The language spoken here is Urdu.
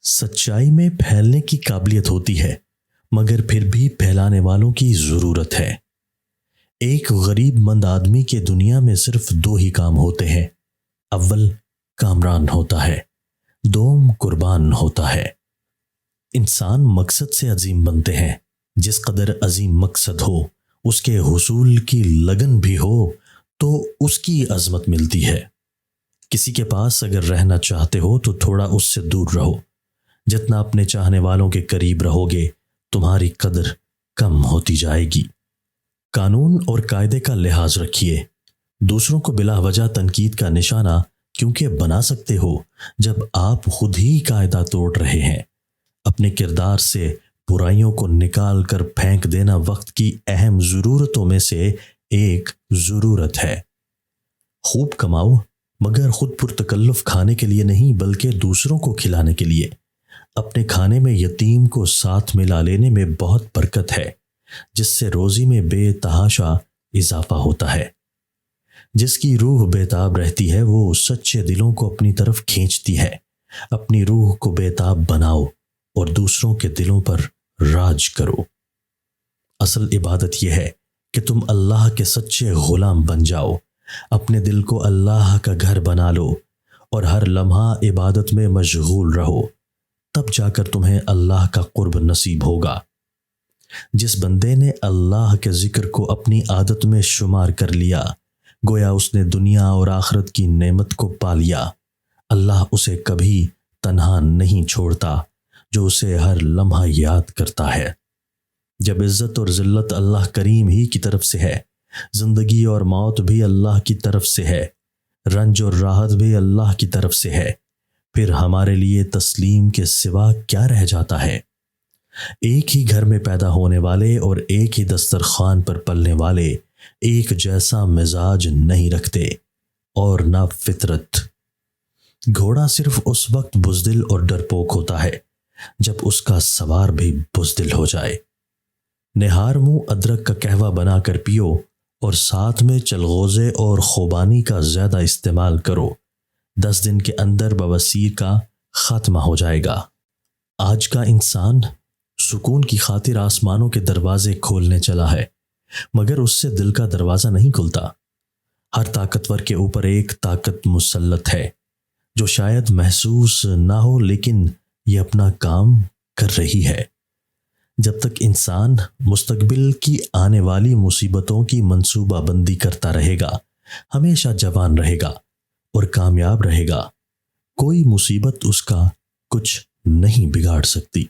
سچائی میں پھیلنے کی قابلیت ہوتی ہے، مگر پھر بھی پھیلانے والوں کی ضرورت ہے۔ ایک غریب مند آدمی کے دنیا میں صرف دو ہی کام ہوتے ہیں، اول کامران ہوتا ہے، دوم قربان ہوتا ہے۔ انسان مقصد سے عظیم بنتے ہیں، جس قدر عظیم مقصد ہو، اس کے حصول کی لگن بھی ہو تو اس کی عظمت ملتی ہے۔ کسی کے پاس اگر رہنا چاہتے ہو تو تھوڑا اس سے دور رہو۔ جتنا اپنے چاہنے والوں کے قریب رہو گے، تمہاری قدر کم ہوتی جائے گی۔ قانون اور قاعدے کا لحاظ رکھیے۔ دوسروں کو بلا وجہ تنقید کا نشانہ کیونکہ بنا سکتے ہو جب آپ خود ہی قاعدہ توڑ رہے ہیں۔ اپنے کردار سے برائیوں کو نکال کر پھینک دینا وقت کی اہم ضرورتوں میں سے ایک ضرورت ہے۔ خوب کماؤ، مگر خود پرتکلف کھانے کے لیے نہیں بلکہ دوسروں کو کھلانے کے لیے۔ اپنے کھانے میں یتیم کو ساتھ ملا لینے میں بہت برکت ہے، جس سے روزی میں بے تحاشا اضافہ ہوتا ہے۔ جس کی روح بےتاب رہتی ہے وہ سچے دلوں کو اپنی طرف کھینچتی ہے۔ اپنی روح کو بےتاب بناؤ اور دوسروں کے دلوں پر راج کرو۔ اصل عبادت یہ ہے کہ تم اللہ کے سچے غلام بن جاؤ۔ اپنے دل کو اللہ کا گھر بنا لو اور ہر لمحہ عبادت میں مشغول رہو، تب جا کر تمہیں اللہ کا قرب نصیب ہوگا۔ جس بندے نے اللہ کے ذکر کو اپنی عادت میں شمار کر لیا، گویا اس نے دنیا اور آخرت کی نعمت کو پا لیا۔ اللہ اسے کبھی تنہا نہیں چھوڑتا، جو اسے ہر لمحہ یاد کرتا ہے۔ جب عزت اور ذلت اللہ کریم ہی کی طرف سے ہے، زندگی اور موت بھی اللہ کی طرف سے ہے، رنج اور راحت بھی اللہ کی طرف سے ہے، پھر ہمارے لیے تسلیم کے سوا کیا رہ جاتا ہے؟ ایک ہی گھر میں پیدا ہونے والے اور ایک ہی دسترخوان پر پلنے والے ایک جیسا مزاج نہیں رکھتے اور نہ فطرت۔ گھوڑا صرف اس وقت بزدل اور ڈرپوک ہوتا ہے جب اس کا سوار بھی بزدل ہو جائے۔ نہار منہ ادرک کا قہوہ بنا کر پیو اور ساتھ میں چلغوزے اور خوبانی کا زیادہ استعمال کرو، 10 دن کے اندر بواسیر کا خاتمہ ہو جائے گا۔ آج کا انسان سکون کی خاطر آسمانوں کے دروازے کھولنے چلا ہے، مگر اس سے دل کا دروازہ نہیں کھلتا۔ ہر طاقتور کے اوپر ایک طاقت مسلط ہے جو شاید محسوس نہ ہو، لیکن یہ اپنا کام کر رہی ہے۔ جب تک انسان مستقبل کی آنے والی مصیبتوں کی منصوبہ بندی کرتا رہے گا، ہمیشہ جوان رہے گا اور کامیاب رہے گا، کوئی مصیبت اس کا کچھ نہیں بگاڑ سکتی۔